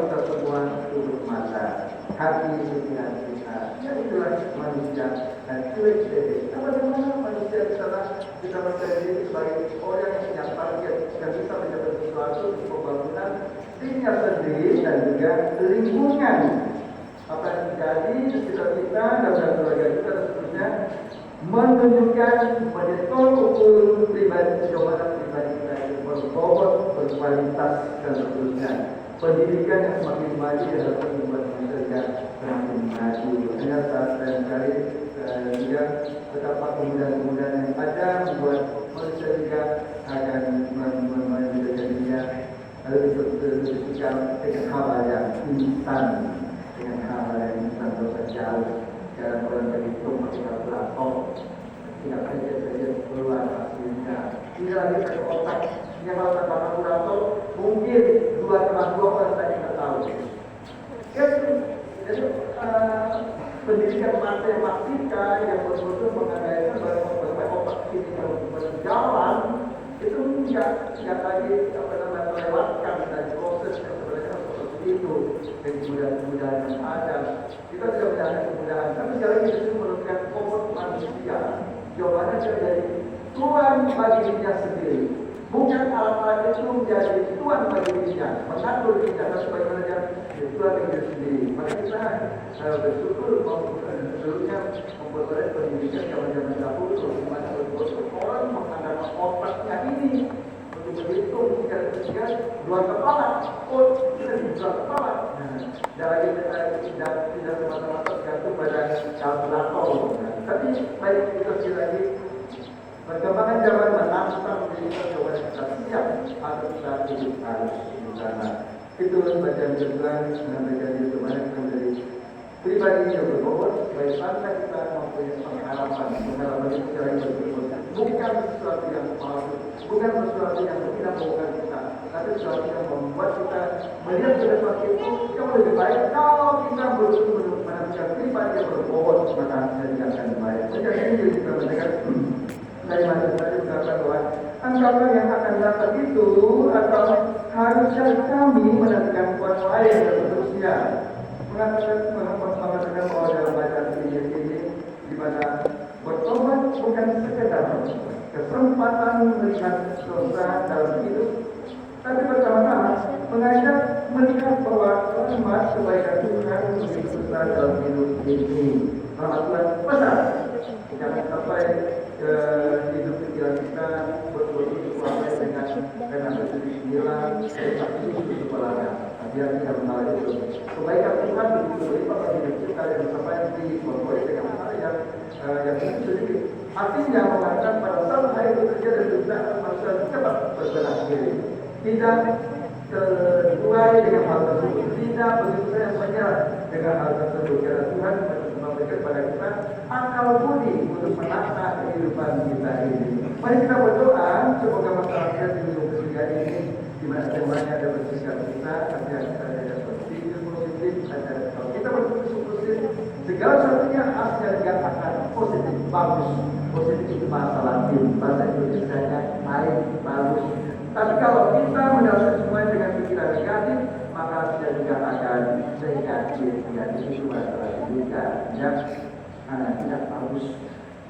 kita semua tutup mata, hati pikiran kita. Ya itulah manusia dan cuek-cuek. Bagaimana manusia bisa percaya diri sebagai orang yang punya target dan bisa mencapai sesuatu di pembangunan dirinya sendiri dan juga lingkungan. Apa yang terjadi di sekitar kita dan keluarga kita dan seterusnya menunjukkan menjadi tolak ukur pribadi, jawaban pribadi kita yang berbobot, berkualitas dan seterusnya. Pendidikan yang semakin maju adalah membuat manusia semakin maju. Hanya saat dan kali juga betapa kemudahan-kemudahan yang ada membuat manusia juga akan menjadinya lebih suka dengan hal yang instan, dengan hal yang instan terus jauh. Dalam orang berhitung kita berlaku, tidak saja keluar hasilnya. Tidak lagi pakai otak. Yang kalau tanpa kalkulator mungkin 2 orang tadi kita tahu. Jadi pendidikan matematika yang betul-betul mengandalkan bahwa otak ini berjalan itu tidak lagi melewatkan dari proses yang sebenarnya seperti itu dan kemudahan-kemudahan yang ada. Kita tidak mencari kemudahan, tapi sekali lagi itu menurunkan komfort manusia. Jawabannya dari Tuhan bagi dirinya sendiri. Bukan alat-alat itu menjadi Tuhan bagi dirinya, mengatur dirinya dan sebagainya. Tuhan bagi diri sendiri. Maka kita bersyukur seluruhnya memperoleh pendidikan zaman-zaman dahulu, di mana orang mengandalkan otaknya ini untuk berhitung tiga dua kepala. Oh, kita di dua kepala. Dan lagi tidak semata-mata tergantung pada kalkulator. Tapi baik kita sekali lagi perkembangan zaman menantang kita coba kita siap atau kita hidup harus di sana. Itu bacaan Tuhan menyampaikan itu mana kita menjadi pribadi yang berbobot baik bangsa kita mempunyai pengharapan itu secara berbobot. Bukan sesuatu yang palsu, bukan sesuatu yang tidak membuka kita, tapi sesuatu yang membuat kita melihat sesuatu itu jauh lebih baik kalau kita berusaha menanamkan pribadi yang berbobot maka jadi akan baik. Jadi ini kita mendengar dari mana tadi berkata bahwa anggapan yang akan datang itu atau harusnya kami menantikan kuat lain dan seterusnya mengatakan bahwa dalam bacaan ini di mana bertobat bukan sekedar kesempatan melihat dosa dalam hidup, tapi pertama-tama mengajak melihat bahwa rahmat kebaikan Tuhan lebih besar dalam hidup ini. Rahmat Tuhan besar. Jangan sampai hidup pikiran kita betul-betul sesuai dengan bismillah tapi itu kepalanya. Biar kita mengalami itu. Kebaikan Tuhan begitu berlipat bagi hidup kita yang sampai diperoleh dengan hal yang sedikit. Artinya mengatakan pada saat hari itu terjadi dan juga manusia cepat berbenah diri. Tidak sesuai dengan hal tersebut. Tidak begitu saja menyerah dengan hal tersebut. Karena Tuhan memberikan kepada kita akal budi untuk menata kehidupan kita ini. Mari kita berdoa semoga masyarakat di hidup ketiga ini di mana semuanya ada bersikap kita, artinya kita ada positif, kalau kita berpikir positif, segala sesuatunya aslinya juga akan positif, bagus. Positif itu bahasa Latin, bahasa Indonesia-nya baik, bagus. Tapi kalau kita mendasar semuanya dengan pikiran negatif, maka hasilnya juga akan negatif. Dan itu masalah juga yang tidak bagus.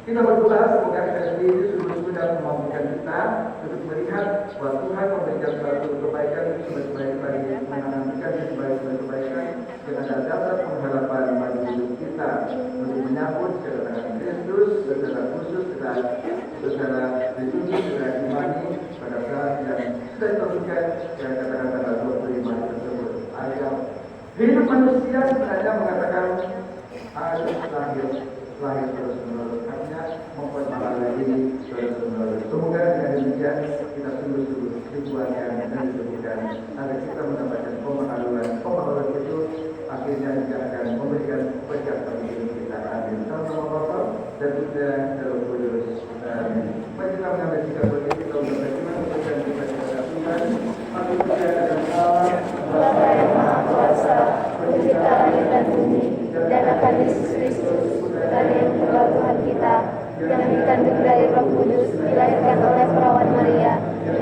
Kita berdoa semoga kita sendiri sudah memampukan kita untuk melihat bahwa Tuhan memberikan suatu kebaikan sebaik-baik bagi menanamkan sebaik-baik kebaikan dengan dasar pengharapan bagi hidup kita untuk menyambut kedatangan Kristus secara khusus, secara ditunjuk, secara imani pada saat yang sudah ditentukan yang katakan pada 25 tersebut. Agar hidup manusia sebenarnya mengatakan harus lahir terus menerus, artinya membuat malah lagi terus menerus. Semoga dengan demikian kita sungguh-sungguh dikuatkan dan disebutkan agar kita mendapatkan pemahaman itu akhirnya juga akan memberikan berkat bagi hidup kita. Amin. Sama-sama Bapak dan juga Roh Kudus. Amin. Mari kita mengambil sikap berdiri kita untuk bagaimana memberikan kita kepada Tuhan. Aku percaya dalam Allah, Bapa yang Maha Kuasa, Pencipta langit dan bumi, dan akan Yesus Kristus, dari yang kedua Tuhan kita, yang dikandung dari Roh Kudus, dilahirkan oleh perawan Maria,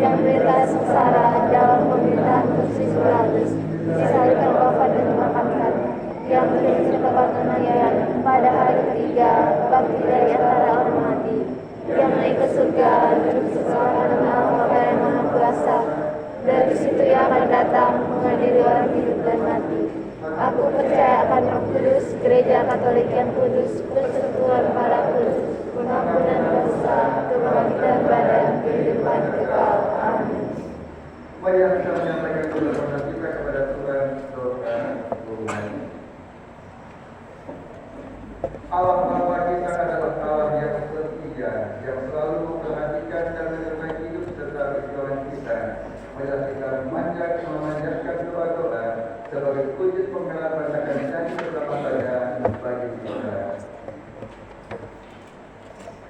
yang menderita sengsara dalam pemerintahan Pontius Pilatus, disalibkan ketiga, bangkit dari antara orang mati, yang naik ke surga, duduk sebelah kanan Allah Bapa yang Maha Kuasa. Dari situ ia akan datang mengadili orang hidup dan mati. Aku percaya akan Roh Kudus, Gereja Katolik yang kudus, persekutuan para kudus, pengampunan dosa, kebangkitan badan, kehidupan kekal. Amin. Mari kita menyampaikan permohonan kita kepada Tuhan doa hubungan. Allah Bapa kita adalah Allah yang setia, yang selalu memperhatikan dan menyertai hidup serta kehidupan kita. Marilah kita memanjatkan doa-doa sebagai wujud pengenalan akan janji bersama saja bagi kita.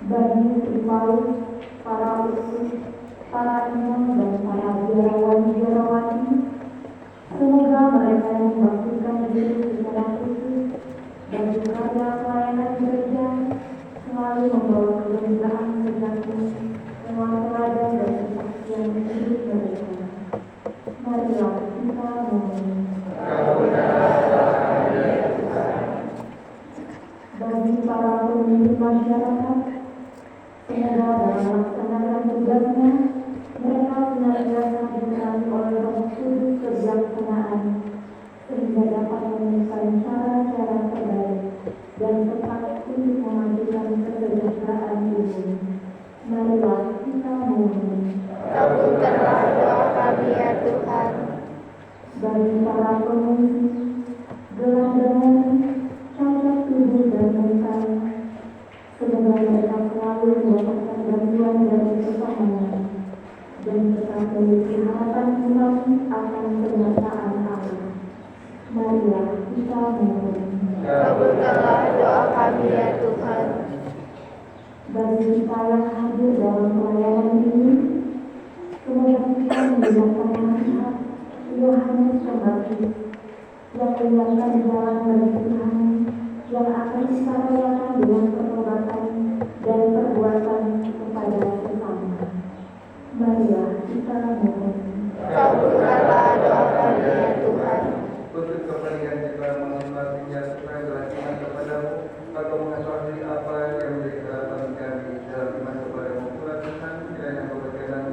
Bagi Paulus, para utus, para imam dan para biarawati, semoga mereka yang membaktikan diri secara khusus dan juga pelayanan gereja selalu membawa kegembiraan sejati, dengan teladan dan kesaksian hidup mereka. Marilah kita memohon. Bagi para pemimpin masyarakat, semoga dalam melaksanakan tugasnya mereka senantiasa diberi oleh Roh Kudus kebijaksanaan sehingga dapat menemukan cara-cara terbaik dan tepat untuk memajukan kesejahteraan umum. Marilah kita memohon. Kabulkanlah doa kami ya Tuhan. Bagi para pengungsi, gelandangan, cacat tubuh dan mental, semoga mereka selalu mendapatkan bantuan dari kesamaan dan tetap memiliki harapan kembali akan kenyataan Allah. Marilah kita memohon. Kabulkanlah doa kami ya Tuhan. Bagi kita yang hadir dalam pelayanan ini, semoga kita menggunakan nasihat Yohanes Pembaptis yang mengingatkan jalan bagi Tuhan yang akan kita rayakan dengan pertobatan dan perbuatan kepada sesama. Marilah kita memohon. Kabulkanlah doa kami ya Tuhan. Untuk kepentingan kita masing-masingnya supaya berlakukan kepadamu atau mengetahui apa yang menjadi harapan kami dalam iman kepadamu pula Tuhan kiranya keberkenan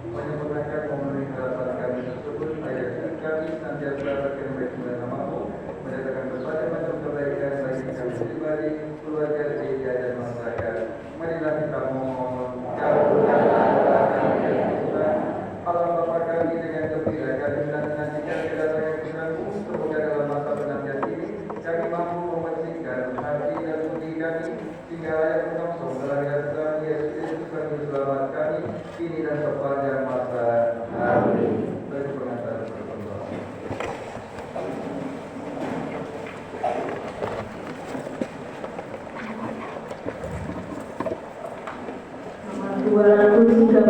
menyempurnakan memenuhi harapan kami tersebut agar kami senantiasa berkenan dengan namamu mendatangkan berbagai macam kebaikan bagi kami pribadi, keluarga, gereja dan masyarakat. Marilah kita mohon. Kabulkanlah doa kami ya Tuhan. Allah Bapa kami dengan gembira kami menantikan kedatangan Tuhan-Mu. Semoga dalam masa penantian ini kami mampu membersihkan hati dan budi kami sehingga layak menyongsong kelahiran Tuhan Yesus Kristus Juru Selamat kami kini dan sepanjang masa. Amin. Bagi pengantar berdoa. Nomor 236. Banyak bisa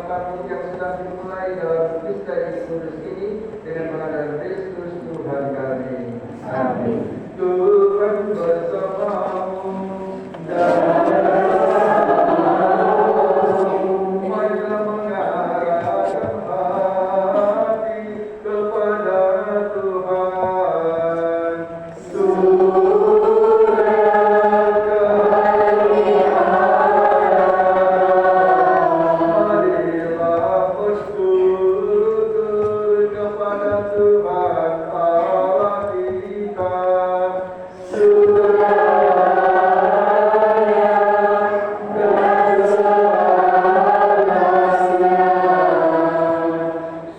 apapun yang sudah dimulai dalam Kristus kudus ini dengan mengadakan Kristus Tuhan kami. Amin. Tuhan bersamamu dan marilah mengarahkan hati kepada Tuhan. Marilah bersyukur kepada Tuhan Allah kita.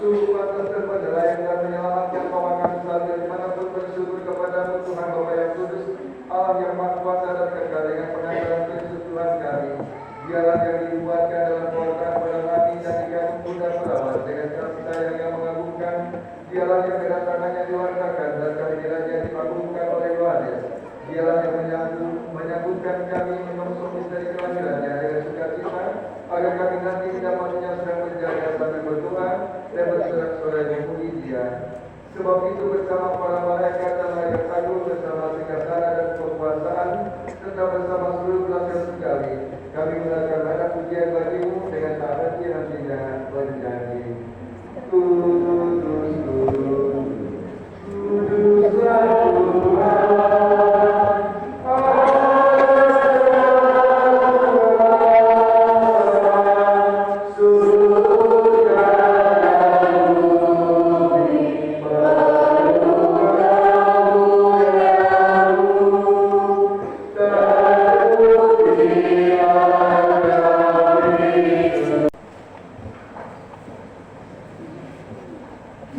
Sungguh atas terpedaya dan menyelamatkan bahwa kami selalu dimanapun bersyukur kepadamu Tuhan Bapa yang kudus, Allah yang maha kuasa dan kekal dengan pengajaran Kristus Tuhan kami. Dialah yang dibuatkan dalam kewataan pada mati dan dikandung bunda perawat dengan kasih sayang yang mengagumkan. Dialah yang kedatangannya diwartakan dan kami dirajai dipagungkan oleh Yohanes. Dialah yang menyambutkan kami menyongsong misteri kelahirannya dengan sukacita, agar kami nanti dapatnya sedang berjaga sambil berdoa dan bersorak-sorai memuji Dia. Sebab itu bersama para malaikat dan malaikat agung, bersama singgasana dan kekuasaan, serta bersama seluruh belasan sekali, kami menaikkan banyak pujian bagimu dengan tak henti-hentinya bernyanyi. Kudus, kudus, kuduslah Tuhan.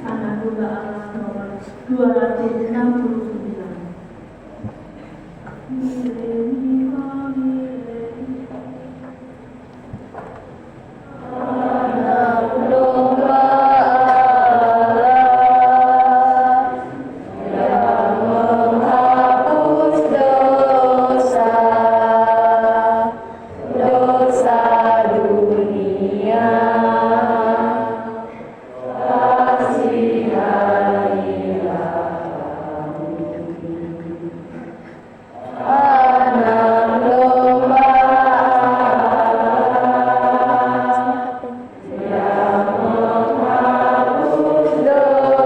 Anak Domba Allah nomor 269. Anak domba Allah yang menghapus dosa dunia. Anak domba yang menghapus dosa dunia. Kasihanilah kami. Anak domba Allah yang menghapus dosa dunia.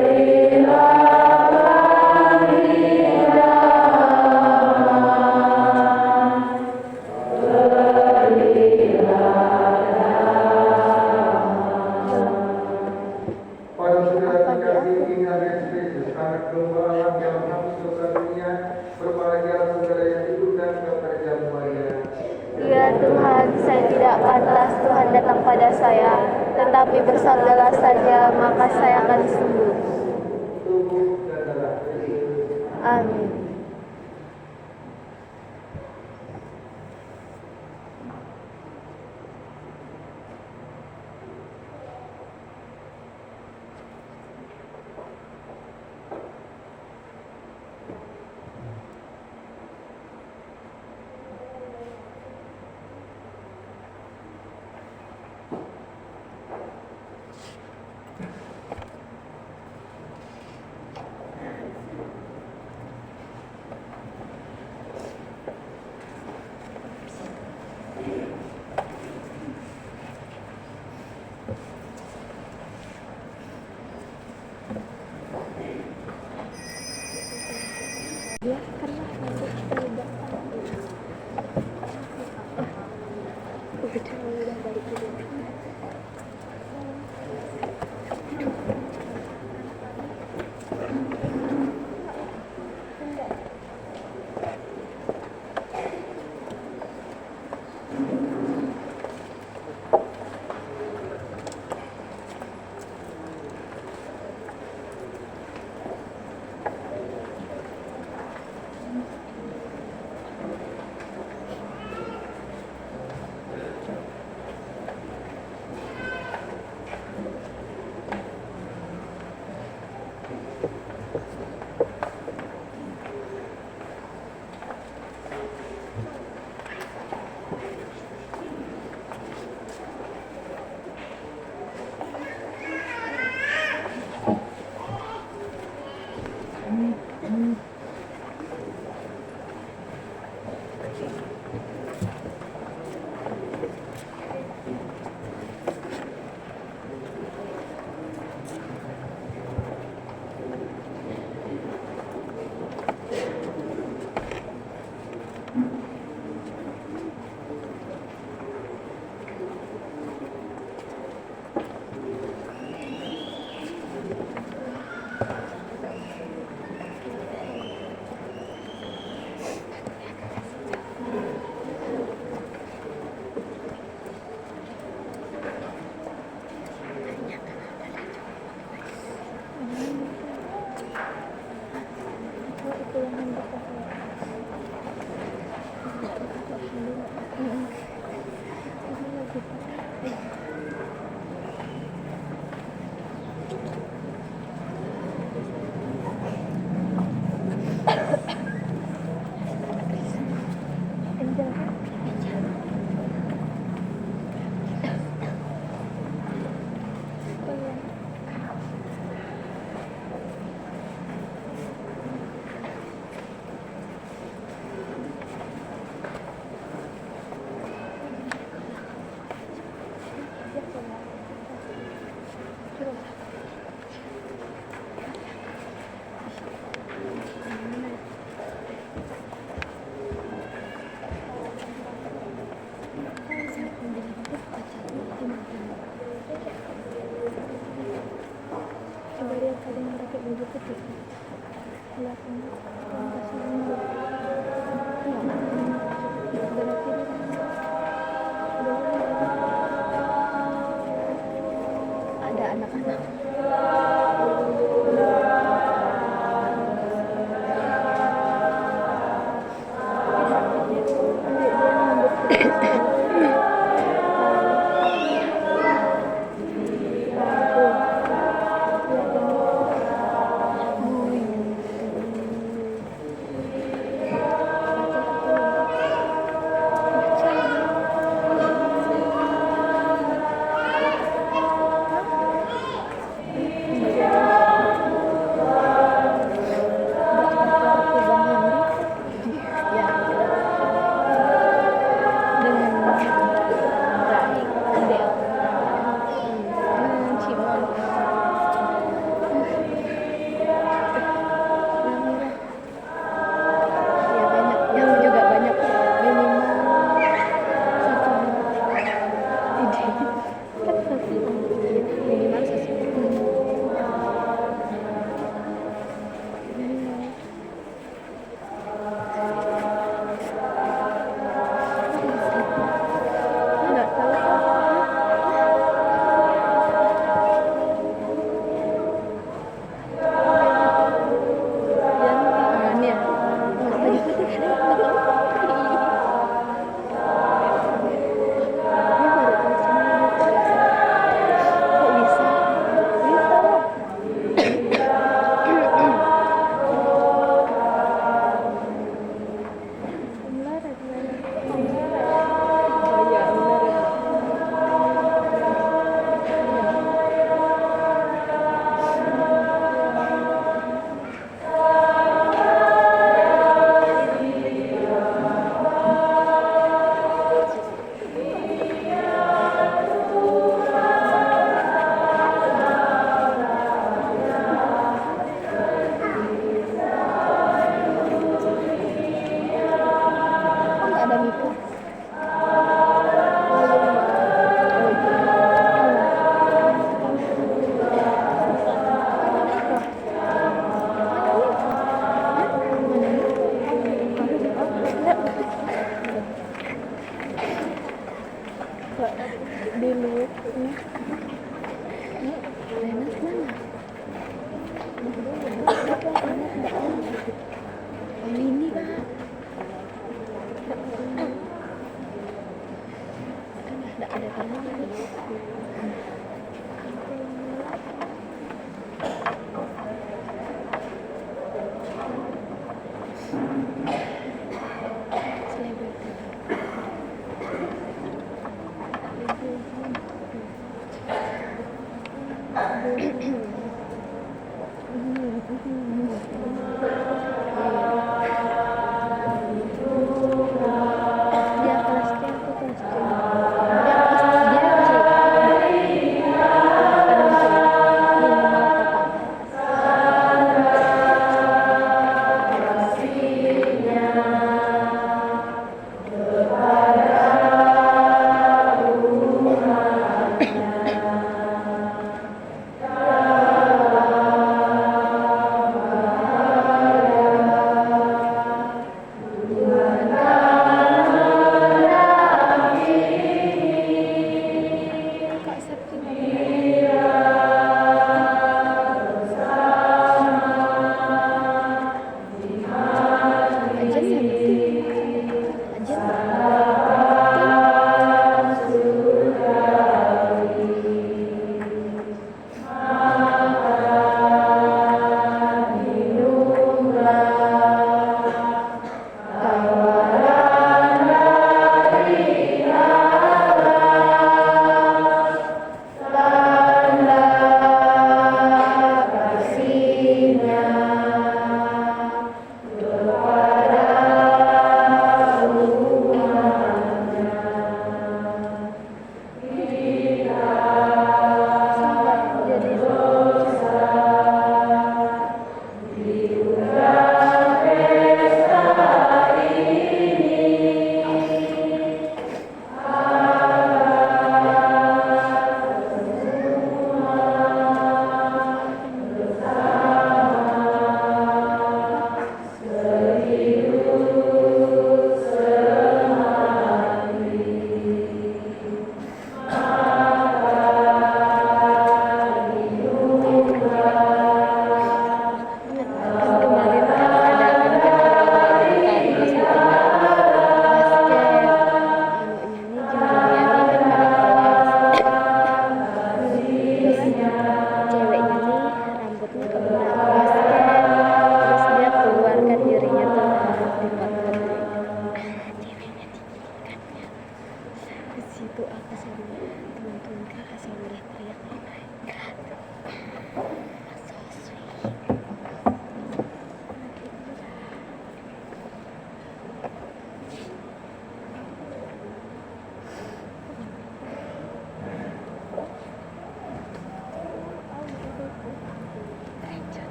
Berilah kami Pada saudara terkasih, ingat Yesus, anak domba Allah yang menghapus dosa dunia, berbahagialah saudara yang diundang kepada jamuannya. Ya Tuhan, saya tidak pantas Tuhan datang pada saya, tetapi bersabdalah saja, maka saya akan sembuh. Tubuh dan darah Kristus. Amin. Yanti.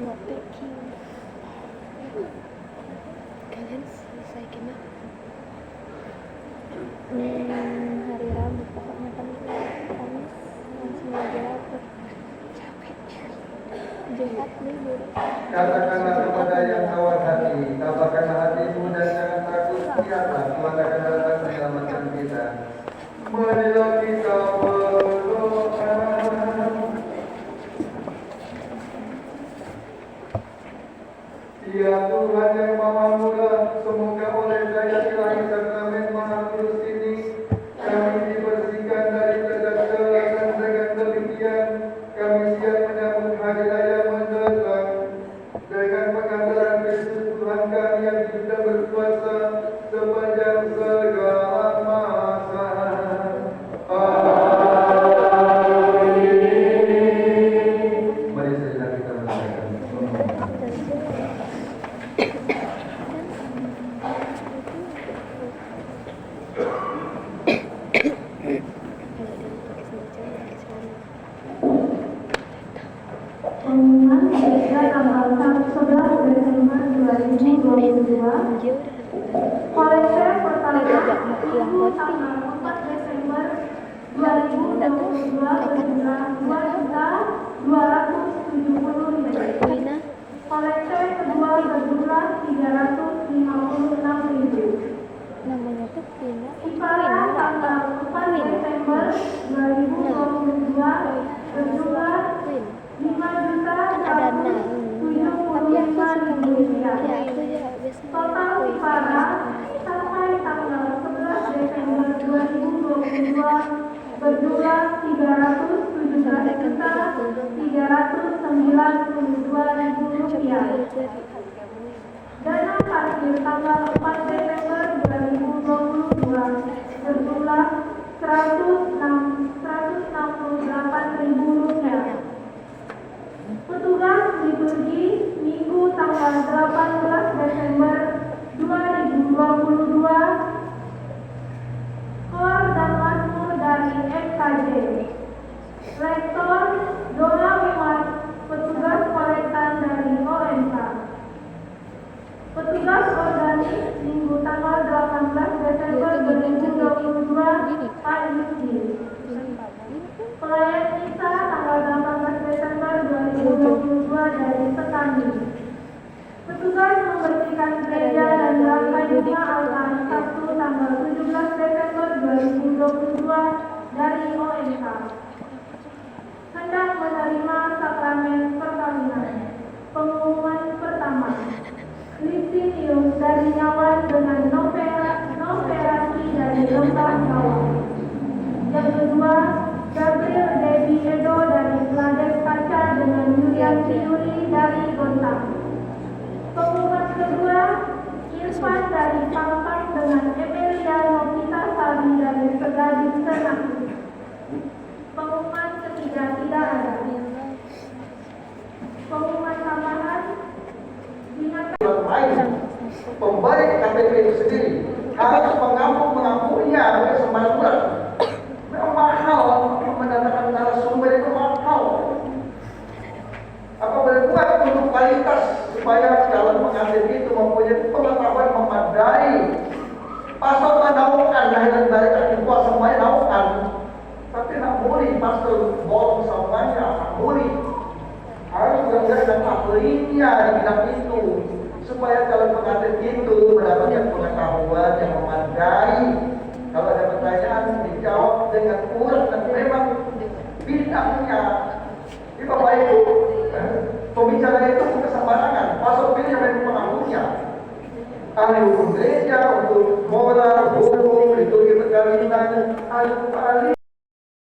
nggak packing. Kalian selesai gimana? Hari Rabu pokoknya kan Kamis langsung lagi lapar. Capek. Jumat libur. Katakanlah kepada yang tawar hati, tabahkanlah hatimu dan jangan takut. Lihatlah Tuhan akan datang menyelamatkan kita. Marilah kita berdoa. Ya Tuhan yang Maha Murah, semoga oleh daya ilahi sakramen Maha Kudus ini kami dibersihkan dari kejahatan. Dengan demikian kami siap menyambut hari raya mendatang dengan pengambilan Kristus Tuhan kami yang hidup dan berkuasa sepanjang segala masa. Amin. Mari sejenak kita mendengarkan. Pengumuman gereja tanggal 11 Desember 2022. Kolekse pertama Ibu tanggal 4 Desember 2022 berjumlah 2.270.000. Kolekse kedua berjumlah 356.000. Namanya tuh Pina. Ipara tanggal 4 Desember 2022 berjumlah Queen. 5.175.000 Ya, rupiah. aku ya biasanya. Total Ipara sampai tanggal 11 Desember 2022 berjumlah 317.392.000 rupiah. Dana parkir tanggal 4 Desember 2022 berjumlah 168.000 rupiah. Petugas liturgi Minggu tanggal 18 Desember 2022, Kor dan Mazmur dari FKJ, Rektor Dona Wiman, petugas koletan dari OMK. Petugas organik Minggu tanggal 18 Desember 2022, Pak Yusri. Pelayan Misa tanggal 18 Desember 2022 dari Sekami. Petugas membersihkan gereja dan rangkai bunga altar Sabtu tanggal 17 Desember 2022 dari OMK. Hendak menerima sakramen perkawinan. Pengumuman pertama, Lisinius dari Nyawan dengan Noverasi dari Lembah Nyawan. Yang kedua, Gabriel Devi Edo dari Lades Kaca dengan Yulian Yuri dari Gontang. Pengumuman kedua, Irfan dari Pangkang dengan Emilia Novita Sari dari Segadin Senaki. Pengumuman ketiga tidak ada. Pengumuman tambahan, Pemberi KTP itu sendiri harus mengampunya oleh sembarang bulan. Memang mahal mendatangkan narasumber itu mahal. Apa boleh buat untuk kualitas supaya calon pengantin itu mempunyai pengetahuan memadai. Pasal menaukan lahiran balik tua semuanya naukan, tapi nak boleh pasal bohong semuanya nak boleh. Harus benar-benar dan ahlinya di bidang itu supaya calon pengantin itu mendapatkan pengetahuan yang memadai. Kalau ada pertanyaan dijawab dengan kurang dan memang bidangnya. Ini Bapak Ibu, pembicara itu bukan sembarangan. Pasal pilih yang memang pengakunya. Ahli hukum gereja untuk moral, hukum, liturgi perkawinan, ahli